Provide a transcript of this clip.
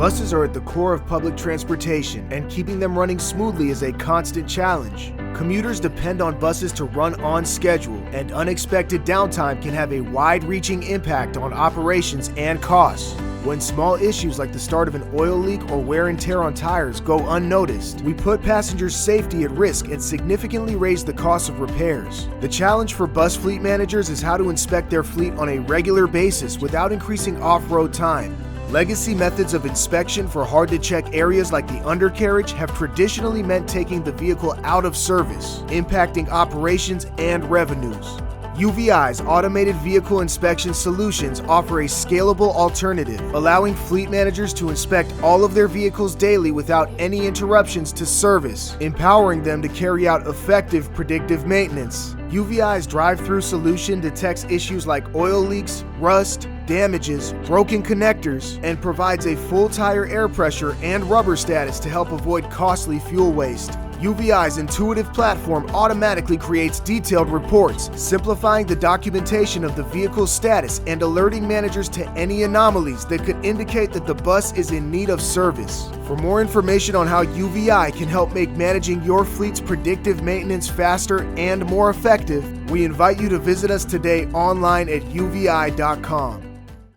Buses are at the core of public transportation, and keeping them running smoothly is a constant challenge. Commuters depend on buses to run on schedule, and unexpected downtime can have a wide-reaching impact on operations and costs. When small issues like the start of an oil leak or wear and tear on tires go unnoticed, we put passengers' safety at risk and significantly raise the cost of repairs. The challenge for bus fleet managers is how to inspect their fleet on a regular basis without increasing off-road time. Legacy methods of inspection for hard-to-check areas like the undercarriage have traditionally meant taking the vehicle out of service, impacting operations and revenues. UVeye's automated vehicle inspection solutions offer a scalable alternative, allowing fleet managers to inspect all of their vehicles daily without any interruptions to service, empowering them to carry out effective predictive maintenance. UVeye's drive-through solution detects issues like oil leaks, rust, damages, broken connectors, and provides a full tire air pressure and rubber status to help avoid costly fuel waste. UVeye's intuitive platform automatically creates detailed reports, simplifying the documentation of the vehicle's status and alerting managers to any anomalies that could indicate that the bus is in need of service. For more information on how UVeye can help make managing your fleet's predictive maintenance faster and more effective, we invite you to visit us today online at uveye.com.